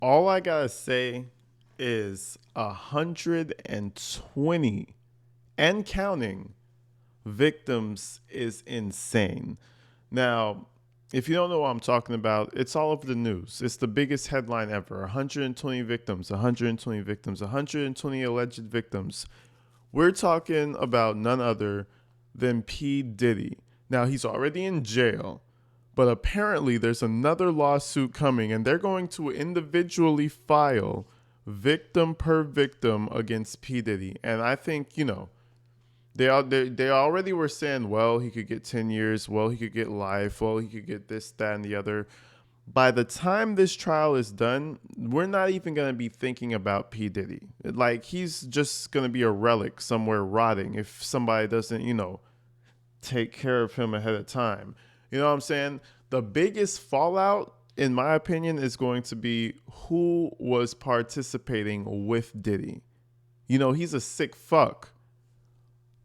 All I gotta say is 120 and counting victims is insane. Now, if you don't know what I'm talking about, it's all over the news. It's the biggest headline ever. 120 victims, 120 victims, 120 alleged victims. We're talking about none other than P. Diddy. Now, he's already in jail, but apparently there's another lawsuit coming, and they're going to individually file victim per victim against P. Diddy. And I think, they already were saying, well, he could get 10 years, well, he could get life, well, he could get this, that, and the other. By the time this trial is done, we're not even going to be thinking about P. Diddy. Like, he's just going to be a relic somewhere rotting if somebody doesn't, take care of him ahead of time. You know what I'm saying? The biggest fallout, in my opinion, is going to be who was participating with Diddy. He's a sick fuck.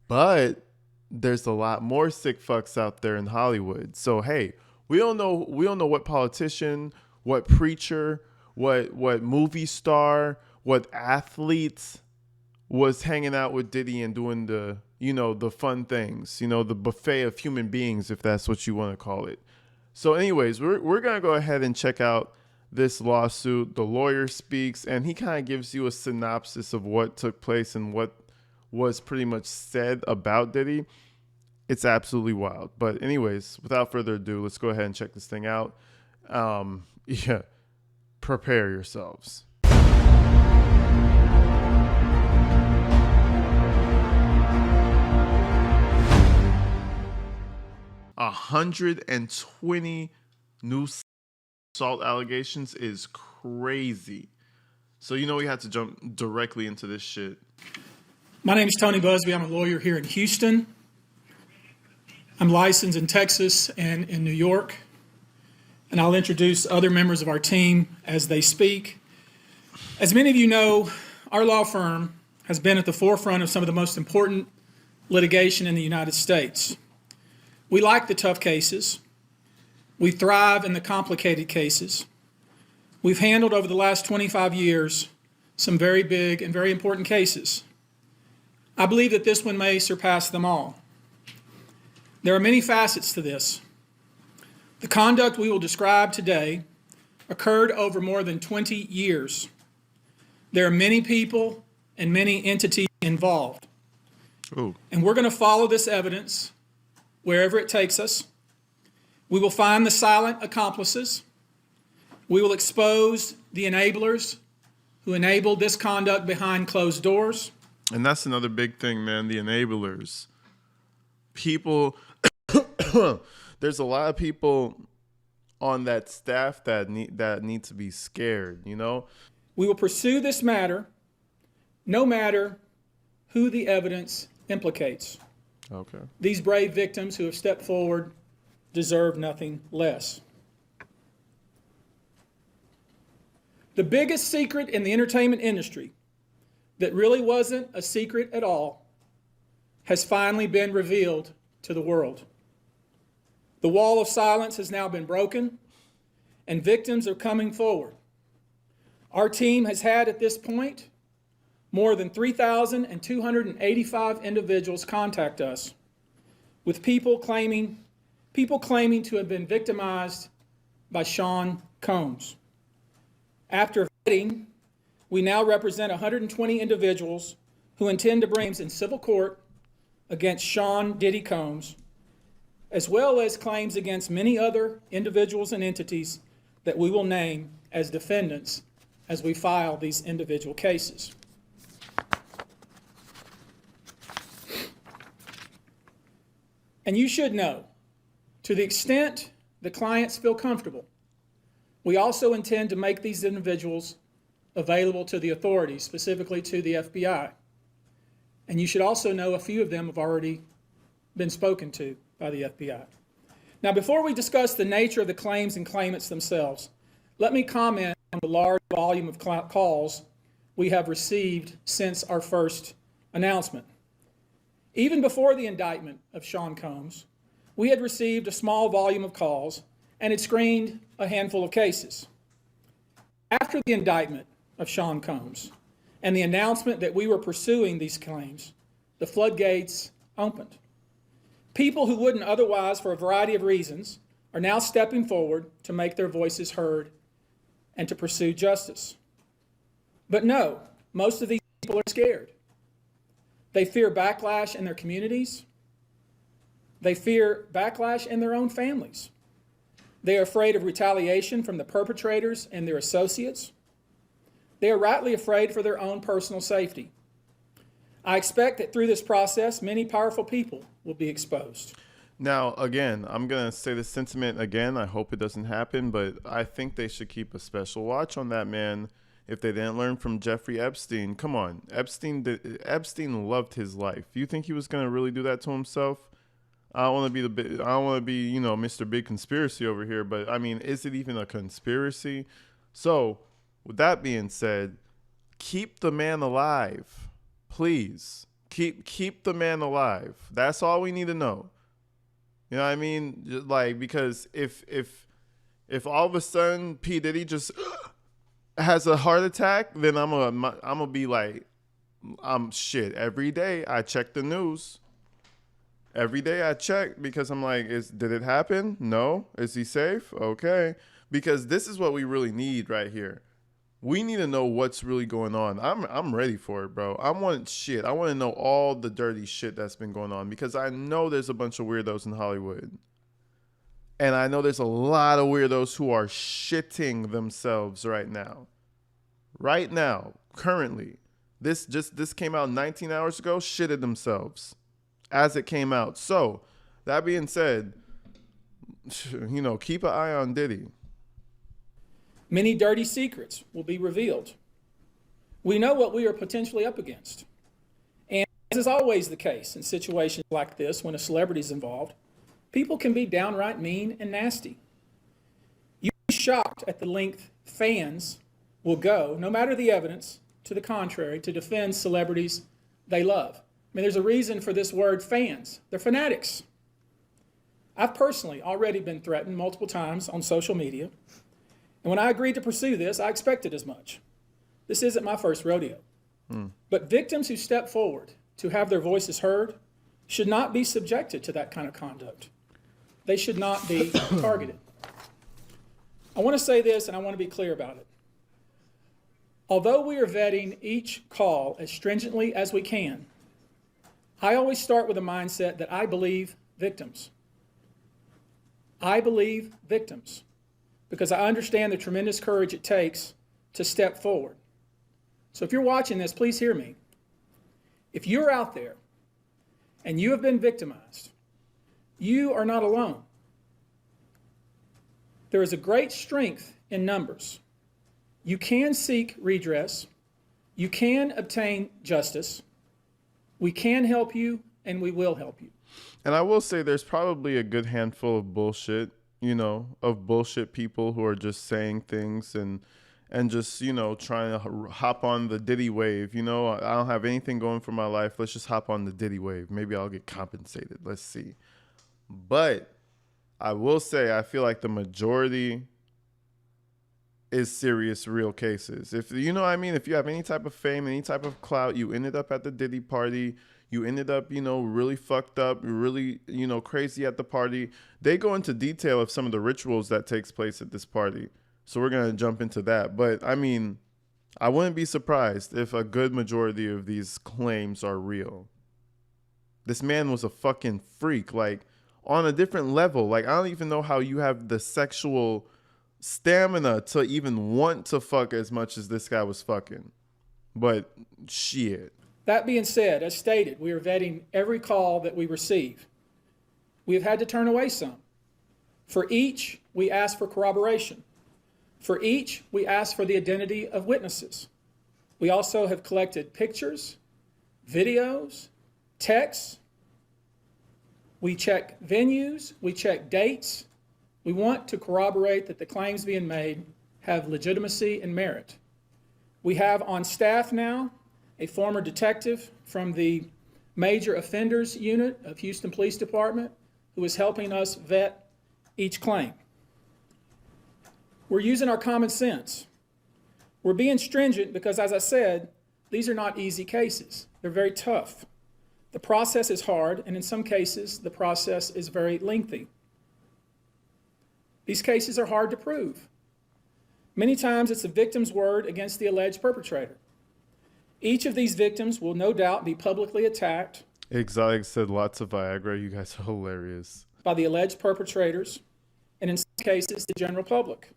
But there's a lot more sick fucks out there in Hollywood. So hey, we don't know what politician, what preacher, what movie star, what athlete was hanging out with Diddy and doing the fun things, the buffet of human beings, if that's what you want to call it. So anyways, we're going to go ahead and check out this lawsuit. The lawyer speaks and he kind of gives you a synopsis of what took place and what was pretty much said about Diddy. It's absolutely wild. But anyways, without further ado, let's go ahead and check this thing out. Yeah, prepare yourselves. 120 new assault allegations is crazy. So we had to jump directly into this shit. My name is Tony Busby. I'm a lawyer here in Houston. I'm licensed in Texas and in New York. And I'll introduce other members of our team as they speak. As many of you know, our law firm has been at the forefront of some of the most important litigation in the United States. We like the tough cases. We thrive in the complicated cases. We've handled over the last 25 years some very big and very important cases. I believe that this one may surpass them all. There are many facets to this. The conduct we will describe today occurred over more than 20 years. There are many people and many entities involved. Ooh. And we're going to follow this evidence wherever it takes us. We will find the silent accomplices. We will expose the enablers who enabled this conduct behind closed doors. And that's another big thing, man, the enablers. People, there's a lot of people on that staff that need to be scared, We will pursue this matter no matter who the evidence implicates. Okay. These brave victims who have stepped forward deserve nothing less. The biggest secret in the entertainment industry that really wasn't a secret at all has finally been revealed to the world. The wall of silence has now been broken, and victims are coming forward. Our team has had at this point more than 3,285 individuals contact us with people claiming to have been victimized by Sean Combs. After vetting, we now represent 120 individuals who intend to bring in civil court against Sean Diddy Combs, as well as claims against many other individuals and entities that we will name as defendants as we file these individual cases. And you should know, to the extent the clients feel comfortable, we also intend to make these individuals available to the authorities, specifically to the FBI. And you should also know a few of them have already been spoken to by the FBI. Now, before we discuss the nature of the claims and claimants themselves, let me comment on the large volume of calls we have received since our first announcement. Even before the indictment of Sean Combs, we had received a small volume of calls and had screened a handful of cases. After After the indictment of Sean Combs and the announcement that we were pursuing these claims, the floodgates opened. People who wouldn't otherwise, for a variety of reasons, are now stepping forward to make their voices heard and to pursue justice. But no, most of these people are scared. They fear backlash in their communities. They fear backlash in their own families. They are afraid of retaliation from the perpetrators and their associates. They are rightly afraid for their own personal safety. I expect that through this process, many powerful people will be exposed. Now, again, I'm going to say the sentiment again. I hope it doesn't happen, but I think they should keep a special watch on that man if they didn't learn from Jeffrey Epstein. Come on. Epstein loved his life. You think he was going to really do that to himself? I don't want to be Mr. Big Conspiracy over here, but I mean, is it even a conspiracy? So, with that being said, keep the man alive. Please. Keep the man alive. That's all we need to know. You know what I mean? Like, because if all of a sudden P. Diddy just has a heart attack, then I'm gonna be like, shit. Every day I check the news. Every day I check because I'm like, did it happen? No. Is he safe? Okay. Because this is what we really need right here. We need to know what's really going on. I'm ready for it, bro. I want to know all the dirty shit that's been going on because I know there's a bunch of weirdos in Hollywood. And I know there's a lot of weirdos who are shitting themselves right now. Right now, currently. This came out 19 hours ago, shitted themselves as it came out. So, that being said, keep an eye on Diddy. Many dirty secrets will be revealed. We know what we are potentially up against. And as is always the case in situations like this, when a celebrity is involved, people can be downright mean and nasty. You'd be shocked at the length fans will go, no matter the evidence, to the contrary, to defend celebrities they love. I mean, there's a reason for this word fans. They're fanatics. I've personally already been threatened multiple times on social media. And when I agreed to pursue this, I expected as much. This isn't my first rodeo. But victims who step forward to have their voices heard should not be subjected to that kind of conduct. They should not be targeted. I want to say this, and I want to be clear about it. Although we are vetting each call as stringently as we can, I always start with a mindset that I believe victims. I believe victims. Because I understand the tremendous courage it takes to step forward. So if you're watching this, please hear me. If you're out there and you have been victimized, you are not alone. There is a great strength in numbers. You can seek redress. You can obtain justice. We can help you, and we will help you. And I will say there's probably a good handful of bullshit, of bullshit people who are just saying things and just, trying to hop on the Diddy wave. I don't have anything going for my life. Let's just hop on the Diddy wave. Maybe I'll get compensated. Let's see. But I will say I feel like the majority is serious, real cases. If you have any type of fame, any type of clout, you ended up at the Diddy party, you ended up, really fucked up, really, crazy at the party. They go into detail of some of the rituals that takes place at this party. So we're going to jump into that. But I wouldn't be surprised if a good majority of these claims are real. This man was a fucking freak, like on a different level. Like, I don't even know how you have the sexual stamina to even want to fuck as much as this guy was fucking. But shit. That being said, as stated, we are vetting every call that we receive. We have had to turn away some. For each, we ask for corroboration. For each, we ask for the identity of witnesses. We also have collected pictures, videos, texts. We check venues. We check dates. We want to corroborate that the claims being made have legitimacy and merit. We have on staff now a former detective from the Major Offenders Unit of Houston Police Department who is helping us vet each claim. We're using our common sense. We're being stringent because, as I said, these are not easy cases. They're very tough. The process is hard, and in some cases, the process is very lengthy. These cases are hard to prove. Many times it's the victim's word against the alleged perpetrator. Each of these victims will no doubt be publicly attacked. Exotic said lots of Viagra. You guys are hilarious. By the alleged perpetrators, and in some cases, the general public.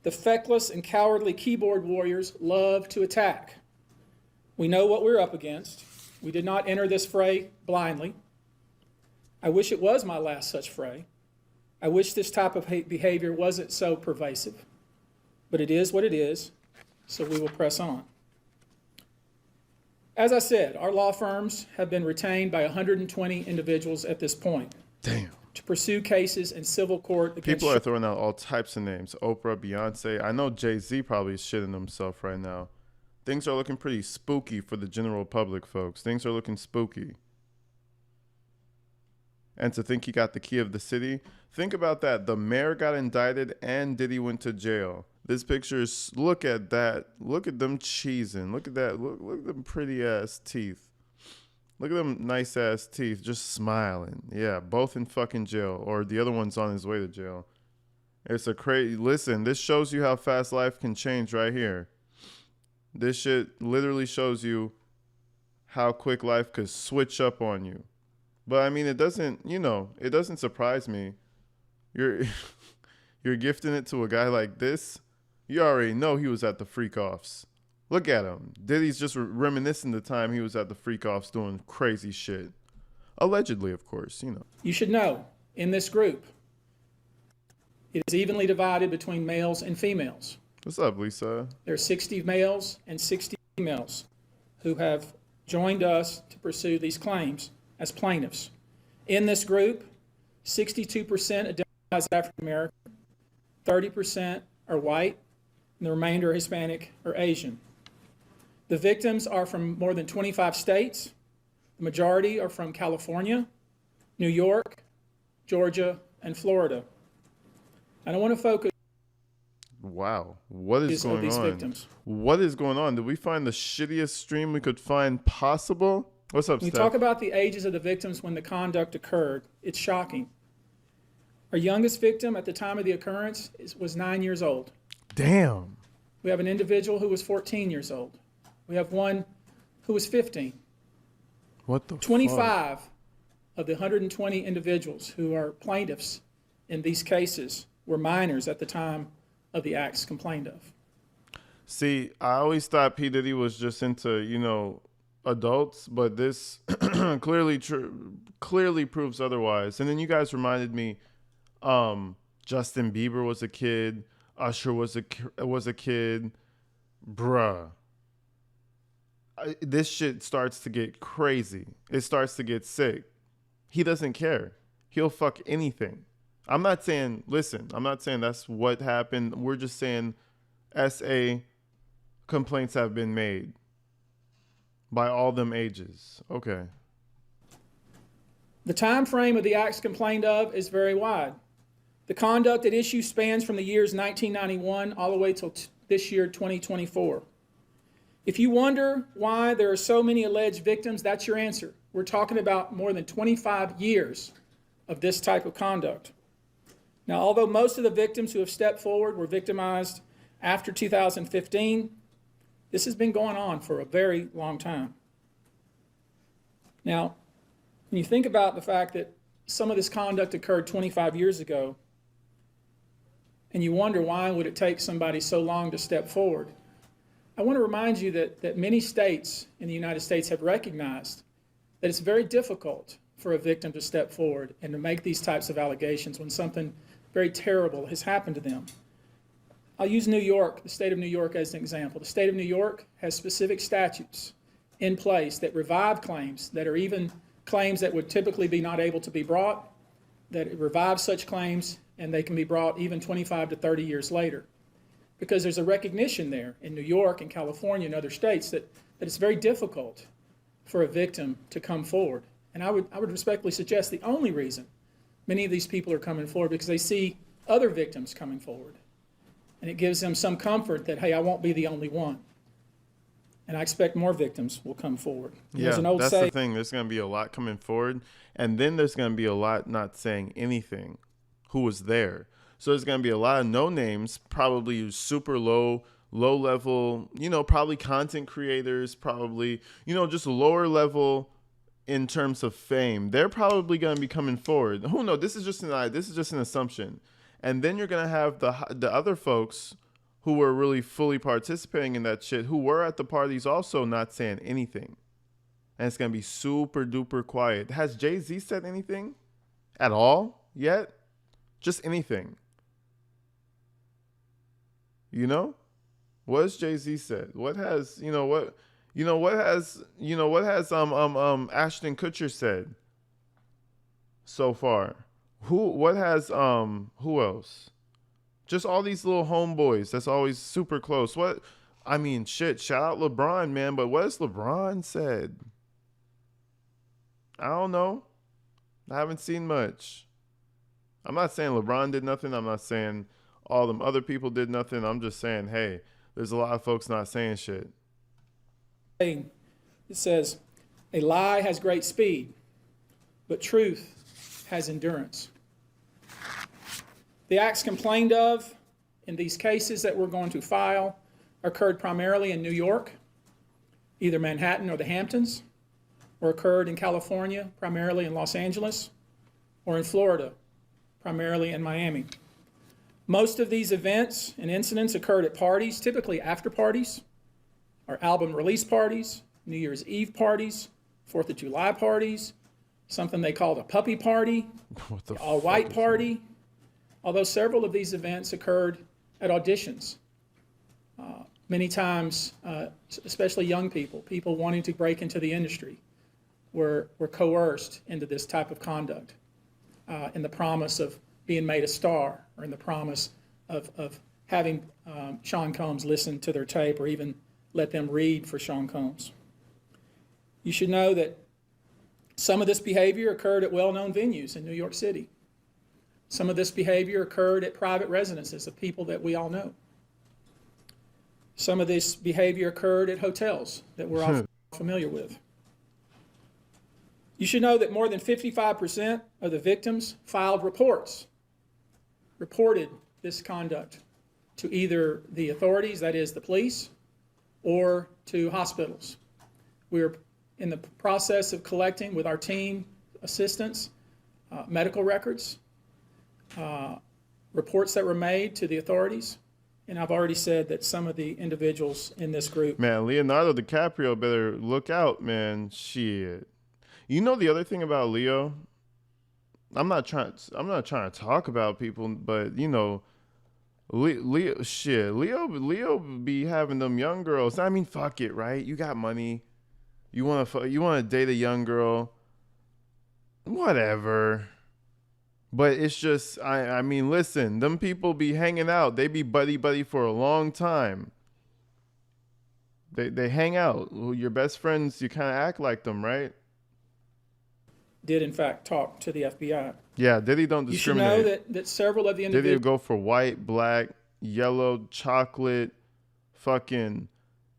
The feckless and cowardly keyboard warriors love to attack. We know what we're up against. We did not enter this fray blindly. I wish it was my last such fray. I wish this type of behavior wasn't so pervasive. But it is what it is, so we will press on. As I said, our law firms have been retained by 120 individuals at this point. Damn. To pursue cases in civil court against... People are throwing out all types of names. Oprah, Beyonce. I know Jay-Z probably is shitting himself right now. Things are looking pretty spooky for the general public, folks. Things are looking spooky. And to think he got the key of the city. Think about that. The mayor got indicted and Diddy went to jail. This picture is, look at that. Look at them cheesing. Look at that. Look at them pretty ass teeth. Look at them nice ass teeth just smiling. Yeah, both in fucking jail. Or the other one's on his way to jail. It's a crazy, listen, this shows you how fast life can change right here. This shit literally shows you how quick life could switch up on you. But I mean, it doesn't, it doesn't surprise me. You're gifting it to a guy like this. You already know he was at the freak-offs. Look at him. Diddy's just reminiscing the time he was at the freak-offs doing crazy shit. Allegedly, of course, You should know, in this group, it is evenly divided between males and females. What's up, Lisa? There are 60 males and 60 females who have joined us to pursue these claims as plaintiffs. In this group, 62% identify as African American, 30% are white, and the remainder are Hispanic or Asian. The victims are from more than 25 states. The majority are from California, New York, Georgia, and Florida. I don't want to focus. Wow. What is going these on? Victims. What is going on? Did we find the shittiest stream we could find possible? What's up, When Steph? we talk about the ages of the victims when the conduct occurred, it's shocking. Our youngest victim at the time of the occurrence was 9 years old. Damn. We have an individual who was 14 years old. We have one who was 15. What the 25 of the 120 individuals who are plaintiffs in these cases were minors at the time of the acts complained of. See, I always thought P. Diddy was just into, adults, but this clearly proves otherwise. And then you guys reminded me, Justin Bieber was a kid, Usher was a kid, bruh. This shit starts to get crazy. It starts to get sick. He doesn't care. He'll fuck anything. I'm not saying that's what happened. We're just saying SA complaints have been made by all them ages. Okay. The time frame of the acts complained of is very wide. The conduct at issue spans from the years 1991 all the way till this year, 2024. If you wonder why there are so many alleged victims, that's your answer. We're talking about more than 25 years of this type of conduct. Now, although most of the victims who have stepped forward were victimized after 2015, this has been going on for a very long time. Now, when you think about the fact that some of this conduct occurred 25 years ago, and you wonder why would it take somebody so long to step forward, I want to remind you that many states in the United States have recognized that it's very difficult for a victim to step forward and to make these types of allegations when something very terrible has happened to them. I'll use New York, the state of New York, as an example. The state of New York has specific statutes in place that revive claims that are even claims that would typically be not able to be brought, that revive such claims, and they can be brought even 25 to 30 years later. Because there's a recognition there in New York and California and other states that it's very difficult for a victim to come forward. And I would respectfully suggest the only reason many of these people are coming forward because they see other victims coming forward. And it gives them some comfort that, hey, I won't be the only one. And I expect more victims will come forward. There's Yeah, an old that's the saying, thing. There's going to be a lot coming forward, and then there's going to be a lot not saying anything who was there. So there's going to be a lot of no names, probably super low level, probably content creators, probably, just lower level in terms of fame. They're probably going to be coming forward. Who knows? This is just an assumption. And then you're going to have the other folks who were really fully participating in that shit, who were at the parties also not saying anything. And it's going to be super duper quiet. Has Jay-Z said anything at all yet? Just anything. What has Jay-Z said? What has, what has Ashton Kutcher said so far? Who else? Just all these little homeboys that's always super close. Shit, shout out LeBron, man, but what has LeBron said? I don't know. I haven't seen much. I'm not saying LeBron did nothing. I'm not saying all them other people did nothing. I'm just saying, hey, there's a lot of folks not saying shit. it says, a lie has great speed, but truth has endurance. The acts complained of in these cases that we're going to file occurred primarily in New York, either Manhattan or the Hamptons, or occurred in California, primarily in Los Angeles, or in Florida, primarily in Miami. Most of these events and incidents occurred at parties, typically after parties, or album release parties, New Year's Eve parties, 4th of July parties, something they called a puppy party, the all-white party, although several of these events occurred at auditions. Many times, especially young people wanting to break into the industry, were coerced into this type of conduct in the promise of being made a star, or in the promise of having Sean Combs listen to their tape, or even let them read for Sean Combs. You should know that some of this behavior occurred at well-known venues in New York City. Some of this behavior occurred at private residences of people that we all know. Some of this behavior occurred at hotels that we're all familiar with. You should know that more than 55% of the victims filed reported this conduct to either the authorities, that is the police, or to hospitals. We're in the process of collecting with our team assistants medical records, reports that were made to the authorities, and I've already said that some of the individuals in this group. Man, Leonardo DiCaprio better look out, man. Shit. The other thing about Leo, I'm not trying to talk about people, but Leo be having them young girls. I mean, fuck it, right? You got money. You want to date a young girl. Whatever. But it's just, I mean, listen, them people be hanging out. They be buddy for a long time. They hang out. Your best friends, you kind of act like them, right? Did in fact talk to the FBI. Yeah, Diddy don't discriminate. You should know that several of the individuals. Diddy go for white, black, yellow, chocolate, fucking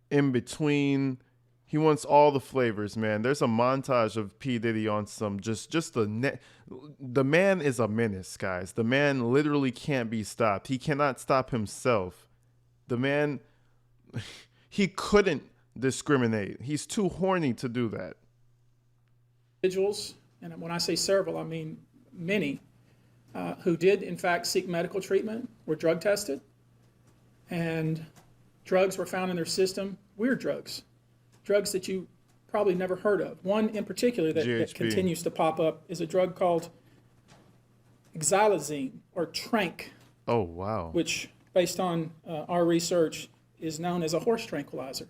in between. He wants all the flavors, man. There's a montage of P. Diddy on some the man is a menace, guys. The man literally can't be stopped. He cannot stop himself. The man, he couldn't discriminate. He's too horny to do that. Individuals, and when I say several, I mean many, who did in fact seek medical treatment, were drug tested, and drugs were found in their system, weird drugs that you probably never heard of. One in particular that continues to pop up is a drug called xylazine, or Trank. Oh, wow. Which, based on our research, is known as a horse tranquilizer.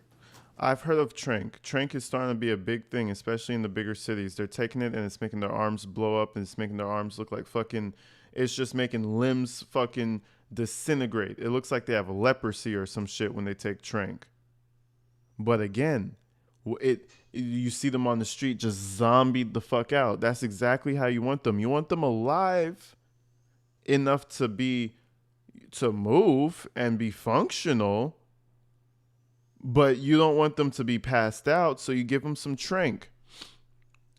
I've heard of Trank. Trank is starting to be a big thing, especially in the bigger cities. They're taking it and it's making their arms blow up, and it's making their arms look like fucking, it's just making limbs fucking disintegrate. It looks like they have leprosy or some shit when they take Trank. But again, you see them on the street just zombied the fuck out. That's exactly how you want them. You want them alive enough to to move and be functional, but you don't want them to be passed out, so you give them some trank.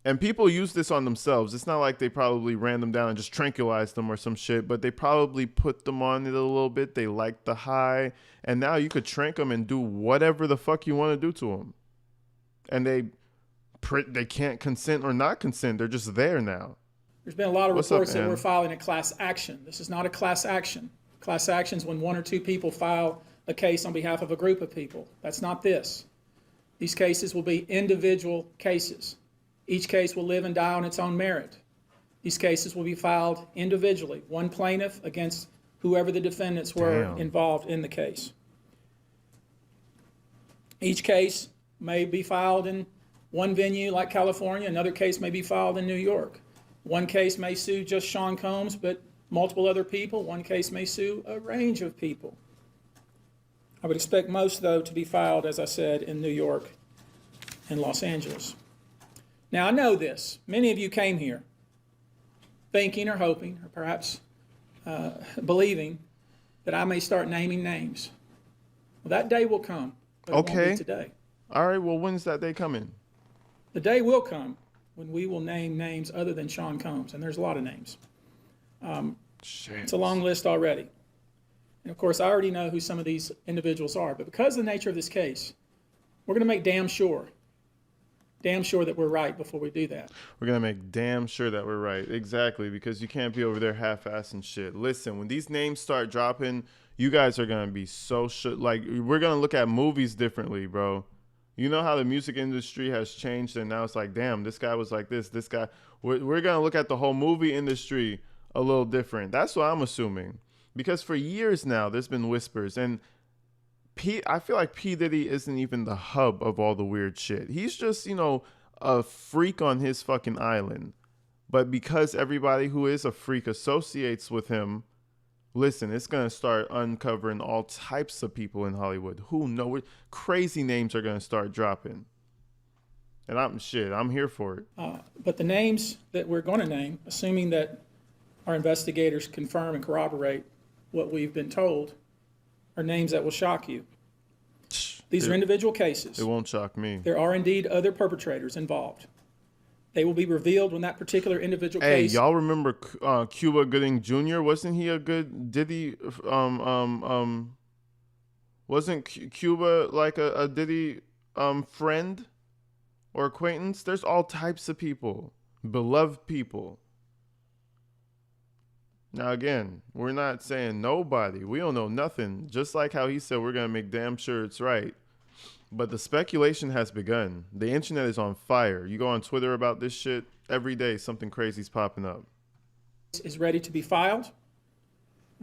And people use this on themselves. It's not like they probably ran them down and just tranquilized them or some shit, but they probably put them on it a little bit. They like the high, and now you could trank them and do whatever the fuck you want to do to them. And they can't consent or not consent. They're just there now. There's been a lot of What's up, reports that Ann? we're filing a class action. This is not a class action. Class action is when one or two people file a case on behalf of a group of people. That's not this. These cases will be individual cases. Each case will live and die on its own merit. These cases will be filed individually, one plaintiff against whoever the defendants were involved in the case. Each case may be filed in one venue like California, another case may be filed in New York. One case may sue just Sean Combs, but multiple other people. One case may sue a range of people. I would expect most, though, to be filed, as I said, in New York and Los Angeles. Now, I know this. Many of you came here thinking or hoping or perhaps believing that I may start naming names. Well, that day will come, but it won't be today. All right, well, when's that day coming? The day will come when we will name names other than Sean Combs, and there's a lot of names. It's a long list already. And of course, I already know who some of these individuals are, but because of the nature of this case, we're going to make damn sure that we're right before we do that. We're going to make damn sure that we're right. Exactly, because you can't be over there half-assing shit. Listen, when these names start dropping, you guys are going to be so like, we're going to look at movies differently, bro. You know how the music industry has changed, and now it's like, damn, this guy was like this guy. We're going to look at the whole movie industry a little different. That's what I'm assuming. Because for years now, there's been whispers, and I feel like P. Diddy isn't even the hub of all the weird shit. He's just, a freak on his fucking island. But because everybody who is a freak associates with him, listen, it's going to start uncovering all types of people in Hollywood. Who know it? Crazy names are going to start dropping. And I'm here for it. But the names that we're going to name, assuming that our investigators confirm and corroborate what we've been told, are names that will shock you. These are individual cases. It won't shock me. There are indeed other perpetrators involved. They will be revealed when that particular individual case. Hey, y'all remember Cuba Gooding Jr.? Wasn't he a good Diddy? Wasn't Cuba like a Diddy friend or acquaintance? There's all types of people, beloved people. Now, again, we're not saying nobody. We don't know nothing. Just like how he said, we're going to make damn sure it's right. But the speculation has begun. The internet is on fire. You go on Twitter about this shit, every day something crazy's popping up. Is ready to be filed.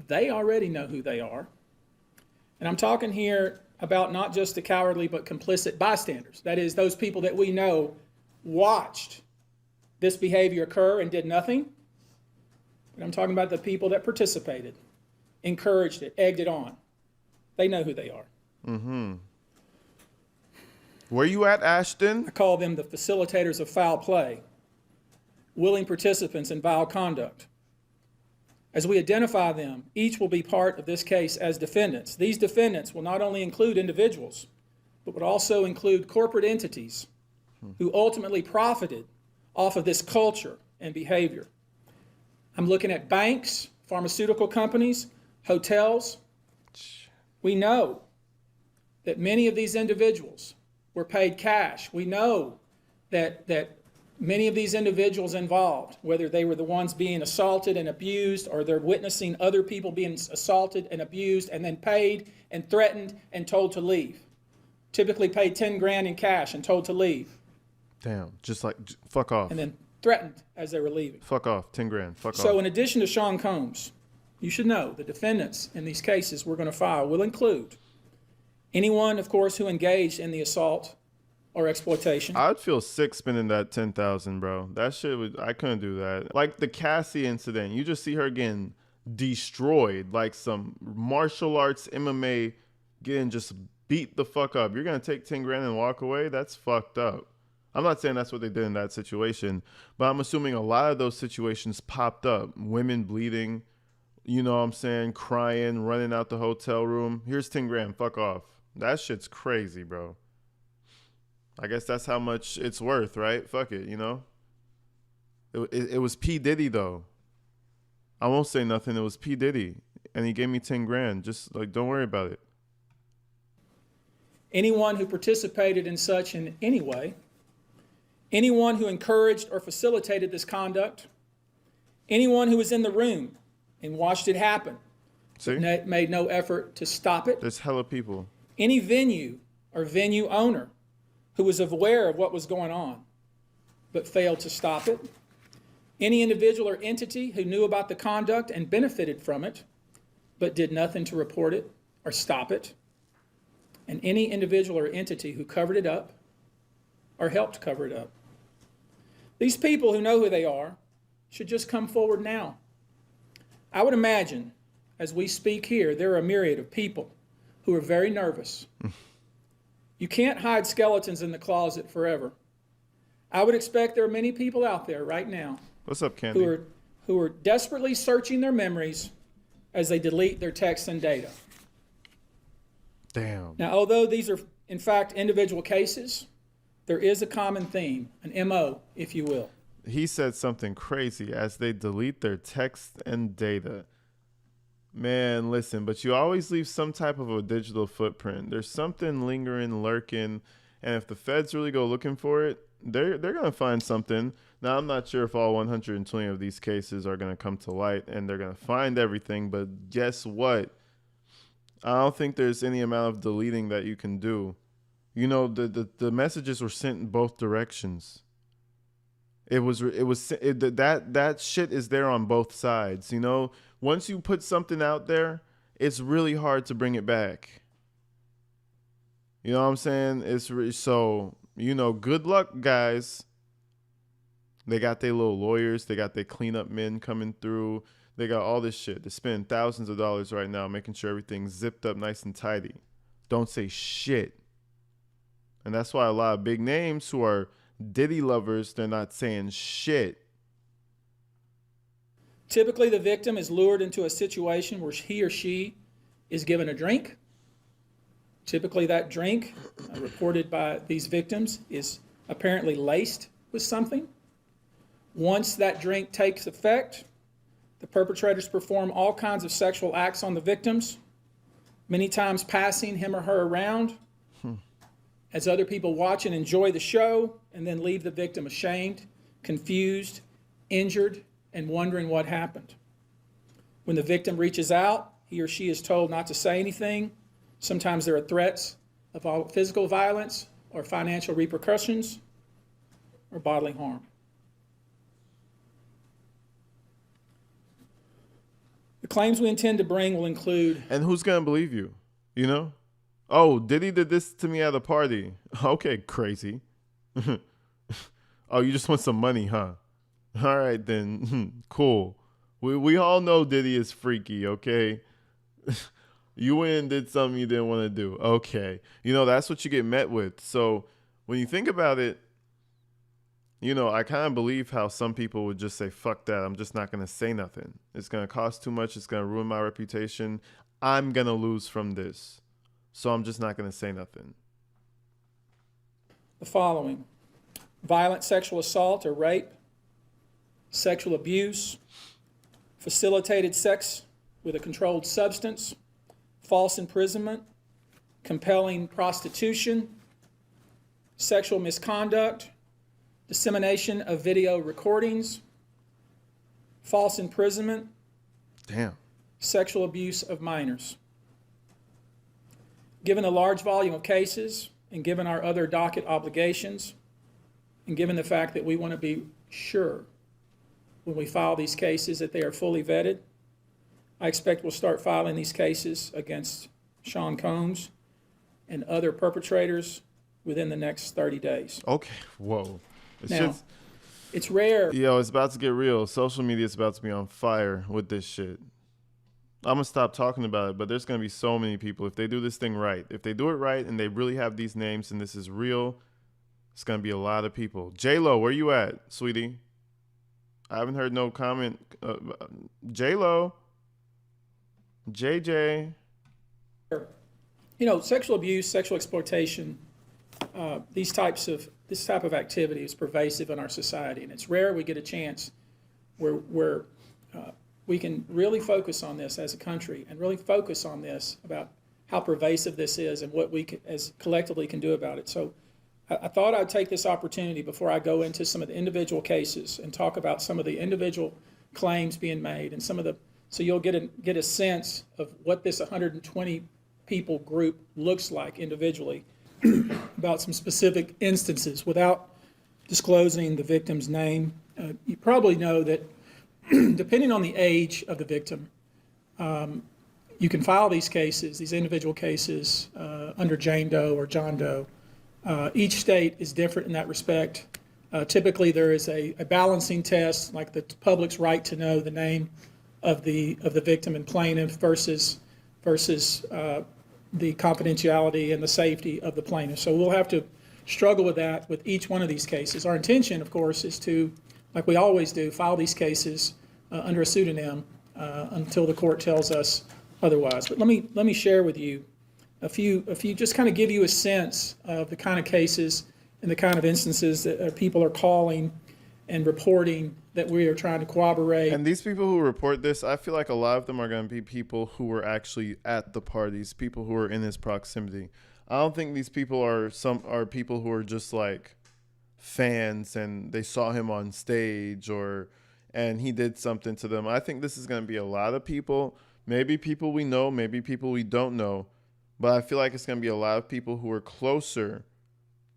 They already know who they are. And I'm talking here about not just the cowardly but complicit bystanders. That is, those people that we know watched this behavior occur and did nothing. But I'm talking about the people that participated, encouraged it, egged it on. They know who they are. Mm-hmm. Where you at, Ashton? I call them the facilitators of foul play, willing participants in vile conduct. As we identify them, each will be part of this case as defendants. These defendants will not only include individuals, but would also include corporate entities who ultimately profited off of this culture and behavior. I'm looking at banks, pharmaceutical companies, hotels. We know that many of these individuals were paid cash. We know that many of these individuals involved, whether they were the ones being assaulted and abused or they're witnessing other people being assaulted and abused and then paid and threatened and told to leave. Typically paid 10 grand in cash and told to leave. Damn, just like, fuck off. And then threatened as they were leaving. Fuck off, 10 grand, fuck off. So in addition to Sean Combs, you should know the defendants in these cases we're going to file will include anyone, of course, who engaged in the assault or exploitation. I'd feel sick spending that 10,000, bro. That shit I couldn't do that. Like the Cassie incident, you just see her getting destroyed, like some martial arts MMA getting just beat the fuck up. You're gonna take 10 grand and walk away? That's fucked up. I'm not saying that's what they did in that situation, but I'm assuming a lot of those situations popped up. Women bleeding, You know what I'm saying? Crying, running out the hotel room. Here's 10 grand. Fuck off. That shit's crazy, bro. I guess that's how much it's worth, right? Fuck it, you know? It was P. Diddy, though. I won't say nothing. It was P. Diddy. And he gave me 10 grand. Just like, don't worry about it. Anyone who participated in such in any way, anyone who encouraged or facilitated this conduct, anyone who was in the room and watched it happen, See? made no effort to stop it, There's hella people. any venue or venue owner who was aware of what was going on but failed to stop it, any individual or entity who knew about the conduct and benefited from it but did nothing to report it or stop it, and any individual or entity who covered it up or helped cover it up. These people who know who they are should just come forward now. I would imagine, as we speak here, there are a myriad of people who are very nervous. You can't hide skeletons in the closet forever. I would expect there are many people out there right now What's up, Candy? who are desperately searching their memories as they delete their texts and data. Damn. Now, although these are, in fact, individual cases, there is a common theme, an MO, if you will. He said something crazy as they delete their text and data. Man, listen, but you always leave some type of a digital footprint. There's something lingering, lurking, and if the feds really go looking for it, they're gonna find something. Now, I'm not sure if all 120 of these cases are gonna come to light and they're gonna find everything, but guess what? I don't think there's any amount of deleting that you can do. You know, the messages were sent in both directions. That shit is there on both sides. You know, once you put something out there, it's really hard to bring it back. You know what I'm saying? So, you know, good luck, guys. They got their little lawyers. They got their cleanup men coming through. They got all this shit. They're spending thousands of dollars right now making sure everything's zipped up nice and tidy. Don't say shit. And that's why a lot of big names who are Diddy lovers, they're not saying shit. Typically, the victim is lured into a situation where he or she is given a drink. Typically, that drink, reported by these victims, is apparently laced with something. Once that drink takes effect, the perpetrators perform all kinds of sexual acts on the victims, many times passing him or her around as other people watch and enjoy the show, and then leave the victim ashamed, confused, injured, and wondering what happened. When the victim reaches out, he or she is told not to say anything. Sometimes there are threats of physical violence or financial repercussions or bodily harm. The claims we intend to bring will include... And who's going to believe you? You know? Oh, Diddy did this to me at a party. Okay, crazy. Oh, you just want some money, huh? All right, then. Cool. We all know Diddy is freaky, okay? You went and did something you didn't want to do. Okay. You know, that's what you get met with. So when you think about it, you know, I kind of believe how some people would just say, fuck that. I'm just not going to say nothing. It's going to cost too much. It's going to ruin my reputation. I'm going to lose from this. So I'm just not going to say nothing. The following: violent sexual assault or rape, sexual abuse, facilitated sex with a controlled substance, false imprisonment, compelling prostitution, sexual misconduct, dissemination of video recordings, false imprisonment, Damn. sexual abuse of minors. Given the large volume of cases, and given our other docket obligations, and given the fact that we want to be sure when we file these cases that they are fully vetted, I expect we'll start filing these cases against Sean Combs and other perpetrators within the next 30 days. Okay. Whoa. Now, it's rare. Yo, it's about to get real. Social media is about to be on fire with this shit. I'm going to stop talking about it, but there's going to be so many people. If they do this thing right, if they do it right and they really have these names and this is real, it's going to be a lot of people. J-Lo, where you at, sweetie? I haven't heard no comment. J-Lo, JJ. You know, sexual abuse, sexual exploitation, this type of activity is pervasive in our society, and it's rare we get a chance where we can really focus on this as a country and really focus on this about how pervasive this is and what we as collectively can do about it. So I thought I'd take this opportunity before I go into some of the individual cases and talk about some of the individual claims being made and so you'll get a sense of what this 120 people group looks like individually about some specific instances without disclosing the victim's name. You probably know that depending on the age of the victim, you can file these cases, these individual cases, under Jane Doe or John Doe. Each state is different in that respect. Typically, there is a balancing test, like the public's right to know the name of the victim and plaintiff versus the confidentiality and the safety of the plaintiff. So we'll have to struggle with that with each one of these cases. Our intention, of course, is to, like we always do, file these cases under a pseudonym until the court tells us otherwise. But let me share with you a few, just kind of give you a sense of the kind of cases and the kind of instances that people are calling and reporting that we are trying to corroborate. And these people who report this, I feel like a lot of them are going to be people who were actually at the parties, people who are in his proximity. I don't think these people are people who are just like fans and they saw him on stage and he did something to them. I think this is going to be a lot of people, maybe people we know, maybe people we don't know, but I feel like it's going to be a lot of people who are closer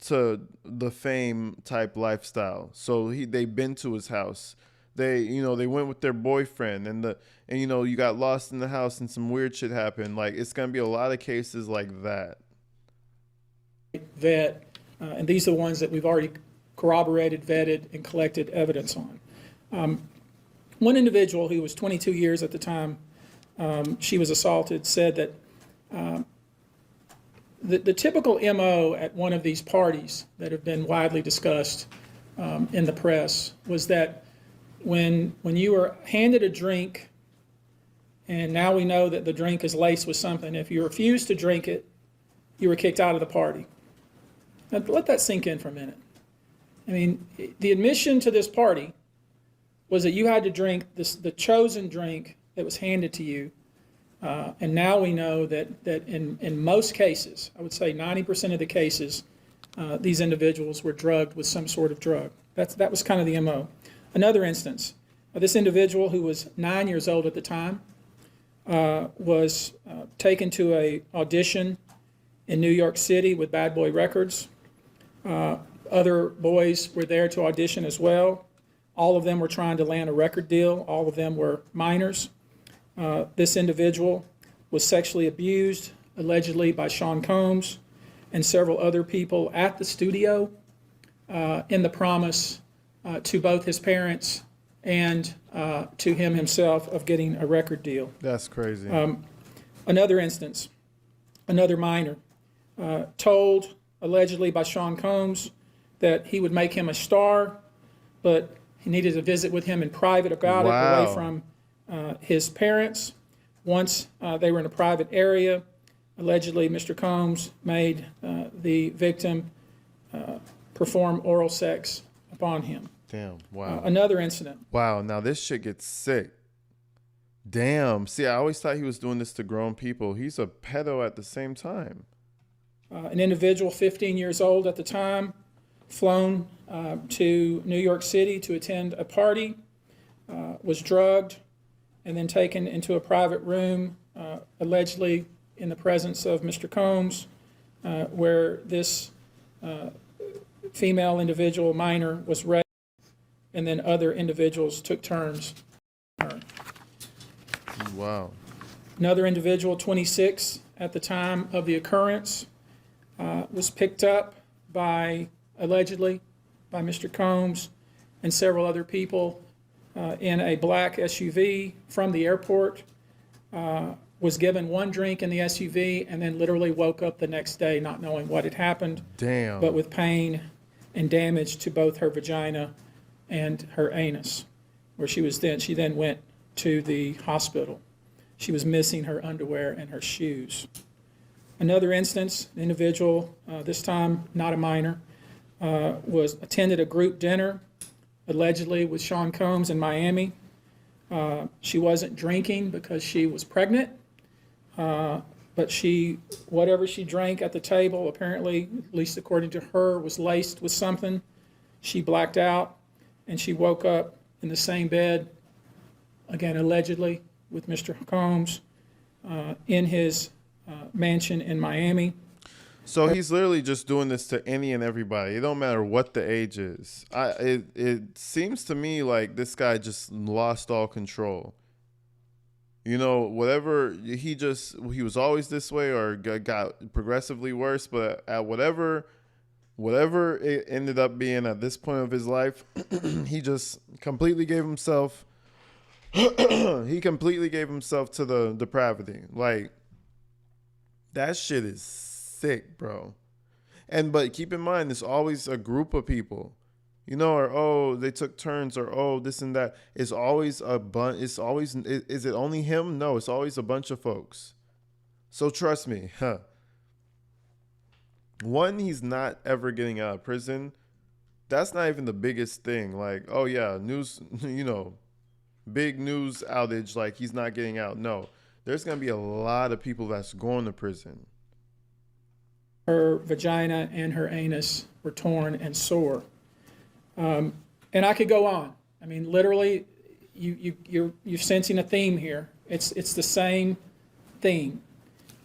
to the fame type lifestyle. So they've been to his house. They went with their boyfriend and you got lost in the house and some weird shit happened. Like, it's going to be a lot of cases like that. And these are the ones that we've already corroborated, vetted, and collected evidence on. One individual who was 22 years at the time she was assaulted said that the typical MO at one of these parties that have been widely discussed in the press was that when you were handed a drink, and now we know that the drink is laced with something, if you refused to drink it, you were kicked out of the party. Now, let that sink in for a minute. I mean, the admission to this party was that you had to drink the chosen drink that was handed to you. And now we know that in most cases, I would say 90% of the cases, these individuals were drugged with some sort of drug. That was kind of the MO. Another instance, this individual who was 9 years old at the time was taken to an audition in New York City with Bad Boy Records. Other boys were there to audition as well. All of them were trying to land a record deal. All of them were minors. This individual was sexually abused, allegedly by Sean Combs and several other people at the studio in the promise to both his parents and to him himself of getting a record deal. That's crazy. Another instance, another minor, told allegedly by Sean Combs that he would make him a star, but he needed to visit with him in private about it, away from his parents. Once they were in a private area, allegedly Mr. Combs made the victim perform oral sex upon him. Damn, wow. Another incident. Wow, now this shit gets sick. Damn. See, I always thought he was doing this to grown people. He's a pedo at the same time. An individual 15 years old at the time, flown to New York City to attend a party, was drugged, and then taken into a private room, allegedly in the presence of Mr. Combs, where this female individual, minor, was raped, and then other individuals took turns. Wow. Another individual, 26 at the time of the occurrence, was picked up allegedly by Mr. Combs and several other people in a black SUV from the airport, was given one drink in the SUV, and then literally woke up the next day not knowing what had happened. Damn. But with pain and damage to both her vagina and her anus, where she then went to the hospital. She was missing her underwear and her shoes. Another instance, an individual, this time not a minor, was attended a group dinner, allegedly with Sean Combs in Miami. She wasn't drinking because she was pregnant, but whatever she drank at the table, apparently, at least according to her, was laced with something. She blacked out, and she woke up in the same bed, again, allegedly, with Mr. Combs in his mansion in Miami. So he's literally just doing this to any and everybody. It don't matter what the age is. It seems to me like this guy just lost all control. You know, whatever he was always this way or got progressively worse. But at whatever it ended up being at this point of his life, he just completely gave himself. He completely gave himself to the depravity. Like that shit is sick, bro. But keep in mind, there's always a group of people, you know, or oh, they took turns, or oh, this and that. It's always a bunch. It's always, is it only him? No, it's always a bunch of folks. So trust me, one, he's not ever getting out of prison. That's not even the biggest thing. Like, oh yeah, news, you know, big news outage. Like he's not getting out. No, there's gonna be a lot of people that's going to prison. Her vagina and her anus were torn and sore. And I could go on. I mean, literally, you're sensing a theme here. It's the same theme,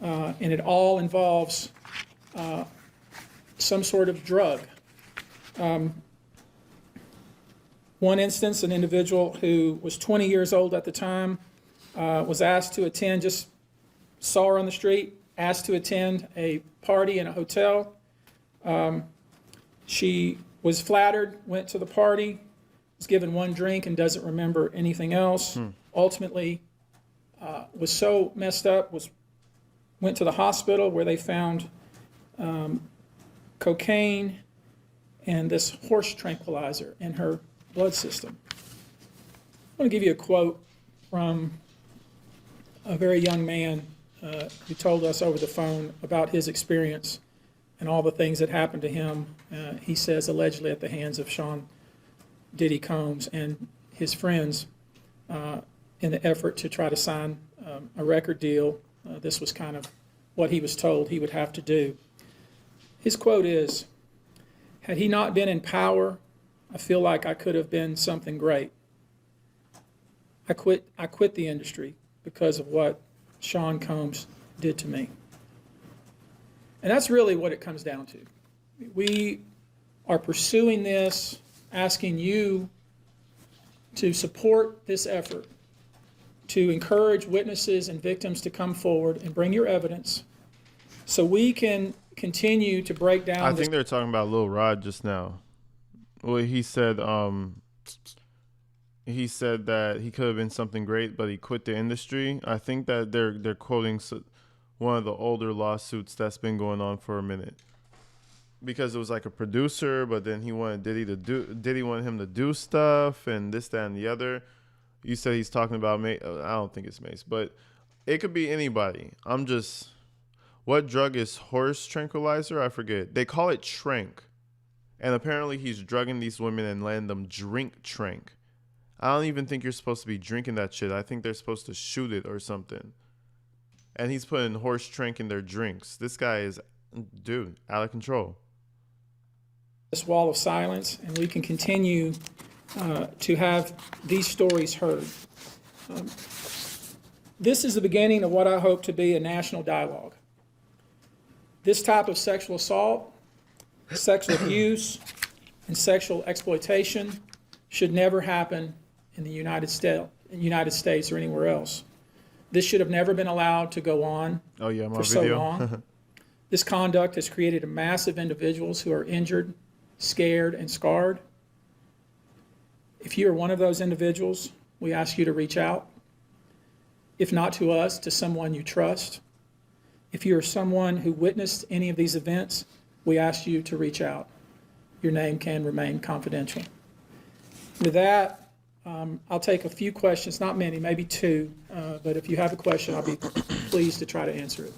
and it all involves some sort of drug. One instance, an individual who was 20 years old at the time was asked to attend, just saw her on the street, asked to attend a party in a hotel. She was flattered, went to the party, was given one drink and doesn't remember anything else. Ultimately, was so messed up, went to the hospital where they found cocaine and this horse tranquilizer in her blood system. I want to give you a quote from a very young man who told us over the phone about his experience and all the things that happened to him, he says, allegedly at the hands of Sean Diddy Combs and his friends in the effort to try to sign a record deal. This was kind of what he was told he would have to do. His quote is, "Had he not been in power, I feel like I could have been something great. I quit the industry because of what Sean Combs did to me." And that's really what it comes down to. We are pursuing this, asking you to support this effort, to encourage witnesses and victims to come forward and bring your evidence so we can continue to break down I think they're talking about Lil Rod just now. Well, he said that he could have been something great, but he quit the industry. I think that they're quoting one of the older lawsuits that's been going on for a minute, because it was like a producer, but then he wanted Diddy wanted him to do stuff and this, that, and the other. You said he's talking about I don't think it's Mace, but it could be anybody. What drug is horse tranquilizer? I forget. They call it Trank. And apparently he's drugging these women and letting them drink Trank. I don't even think you're supposed to be drinking that shit. I think they're supposed to shoot it or something. And he's putting horse Trank in their drinks. This guy is, dude, out of control. This wall of silence, and we can continue to have these stories heard. This is the beginning of what I hope to be a national dialogue. This type of sexual assault, sexual abuse, and sexual exploitation should never happen in the United States or anywhere else. This should have never been allowed to go on for so long. This conduct has created a mass of individuals who are injured, scared, and scarred. If you are one of those individuals, we ask you to reach out. If not to us, to someone you trust. If you are someone who witnessed any of these events, we ask you to reach out. Your name can remain confidential. With that, I'll take a few questions, not many, maybe two, but if you have a question, I'll be pleased to try to answer it.